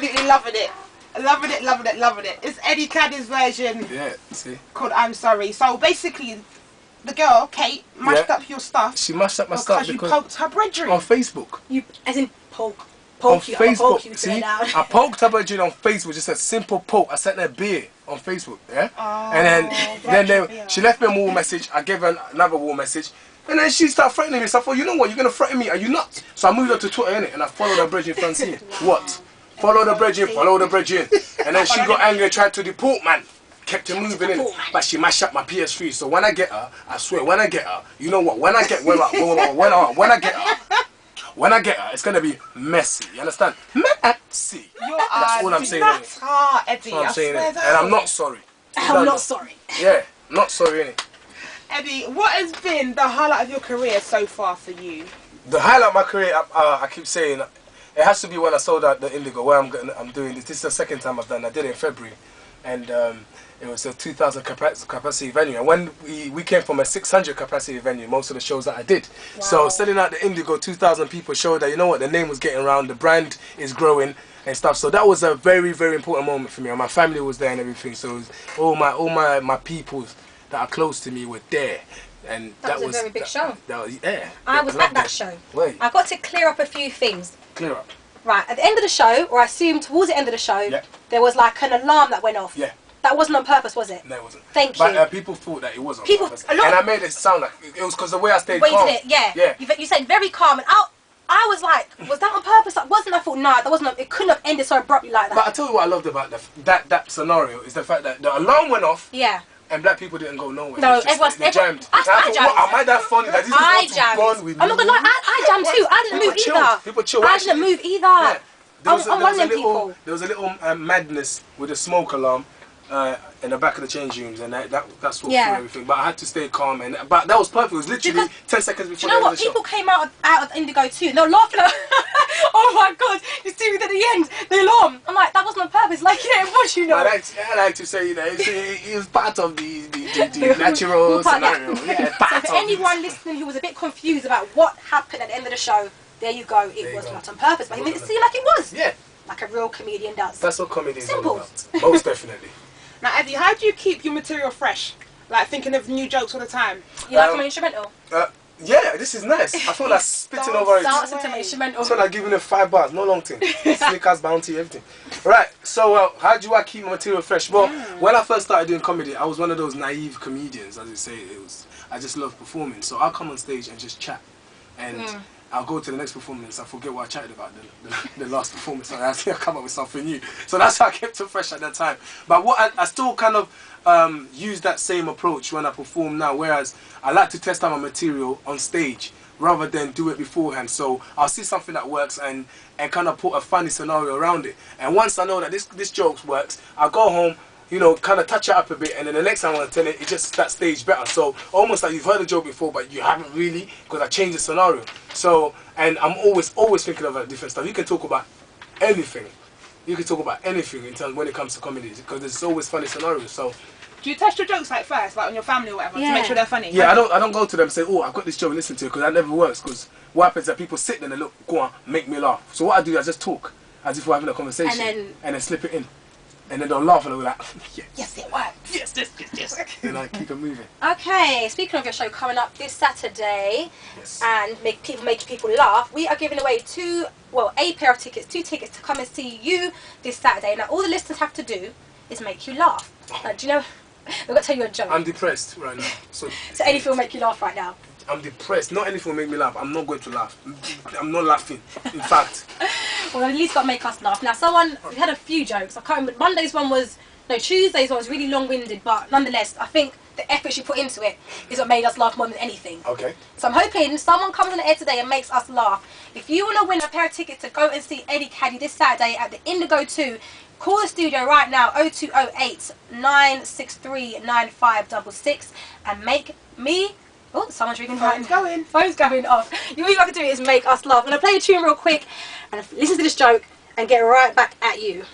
absolutely loving it. Loving it, loving it, loving it. It's Eddie Kadi's version. Yeah, see. Called I'm Sorry. So basically, the girl, Kate, mashed up your stuff. She mashed up my stuff because you poked her brethren. On Facebook. You, as in poke. On Facebook. See, I poked her brethren on Facebook, just a simple poke. I sent her beer on Facebook, yeah? And then she left me a war message. I gave her another war message. And then she started threatening me. So I thought, you know what, you're going to threaten me. Are you not? So I moved her to Twitter, innit? And I followed her brethren Francine. What? Follow the brethren, follow the brethren. And then she got angry and tried to deport, man. Kept it moving in. But she mashed up my PS3. So when I get her, I swear, when I get her, you know what? When I get when I get her, it's gonna be messy. You understand? Messy. That's all I'm saying. That's what I'm saying. And I'm not sorry. I'm not sorry. Yeah, not sorry, innit? Eddie, what has been the highlight of your career so far for you? The highlight of my career, I keep saying, it has to be when I sold out the Indigo. Where I'm doing this. This is the second time I've done. I did it in February, and it was a 2,000 capacity venue. And when we came from a 600 capacity venue, most of the shows that I did. Wow. So selling out the Indigo, 2,000 people showed that, you know what, the name was getting around, the brand is growing and stuff. So that was a very, very important moment for me. And my family was there and everything. So it was all my people that are close to me were there. And that was a very big show. I was at that show. Wait. I got to clear up a few things. Clear up. Right, at the end of the show, or I assume towards the end of the show, there was like an alarm that went off. Yeah. That wasn't on purpose, was it? No, it wasn't. Thank you. But people thought that it was on purpose. And I made it sound like it was because the way I stayed calm. Waited it, yeah. You said very calm, and I was like, was that on purpose? That wasn't. I thought, no, that wasn't. It couldn't have ended so abruptly like that. But I tell you what I loved about that scenario is the fact that the alarm went off. Yeah. And black people didn't go nowhere. No, everyone jammed. I jammed. Am I that funny that this is gone with me? I'm not gonna lie, I jammed too. I didn't move either. People chilled. I didn't move either. I'm one of them people. There was a little madness with a smoke alarm in the back of the change rooms, and that's what everything. But I had to stay calm, but that was perfect. It was literally 10 seconds before. Do you know what? People came out of Indigo too. They were laughing. Oh my God! You see me at the end, the alarm. I'm like, that wasn't on purpose. Like, yeah, it was, you know. I like to say that it was part of the natural scenario. Yeah, so for anyone listening who was a bit confused about what happened at the end of the show, there you go. It was not on purpose, but he made it seem like it was. Yeah. Like a real comedian does. That's what comedy is all about. Most definitely. Now, Eddie, how do you keep your material fresh? Like thinking of new jokes all the time? You like my instrumental? Yeah, this is nice. I feel like spitting over it. Dance into my instrumental. I feel like giving it 5 bars, no long thing. Snickers, Bounty, everything. Right, so how do I keep my material fresh? Well, when I first started doing comedy, I was one of those naive comedians, as you say. I just love performing. So I'll come on stage and just chat. And I'll go to the next performance. I forget what I chatted about the last performance. So I come up with something new. So that's how I kept it fresh at that time. But what I still kind of use that same approach when I perform now. Whereas I like to test out my material on stage rather than do it beforehand. So I'll see something that works and kind of put a funny scenario around it. And once I know that this joke works, I'll go home, you know, kind of touch it up a bit, and then the next time I want to tell it, it just that stage better. So almost like you've heard the joke before, but you haven't really, because I changed the scenario. So, and I'm always thinking about different stuff. You can talk about anything. You can talk about anything in terms when it comes to comedy, because there's always funny scenarios. So, do you test your jokes like first, like on your family or whatever, to make sure they're funny? Yeah, I don't go to them and say, oh, I've got this joke, listen to it, because that never works. Because what happens is that people sit there and they look, go on, make me laugh. So what I do, I just talk as if we're having a conversation, and then slip it in. And then they'll laugh and they'll be like, yes, it worked. Yes. And I keep it moving. Okay, speaking of your show coming up this Saturday, and making people laugh, we are giving away a pair of tickets, 2 tickets to come and see you this Saturday. Now, all the listeners have to do is make you laugh. Now, do you know, I'm going to tell you a joke. I'm depressed right now. So anything will make you laugh right now. I'm depressed. Not anything will make me laugh. I'm not going to laugh. I'm not laughing. In fact. Well, at least got to make us laugh. Now, we had a few jokes. I can't remember. Tuesday's one was really long-winded, but nonetheless, I think the effort you put into it is what made us laugh more than anything. Okay. So I'm hoping someone comes on the air today and makes us laugh. If you want to win a pair of tickets to go and see Eddie Kadi this Saturday at the Indigo 2, call the studio right now, 0208 963 9566, and make me... Oh, someone's ringing. Phone's going off. All you got to do is make us laugh. I'm going to play a tune real quick and listen to this joke and get right back at you.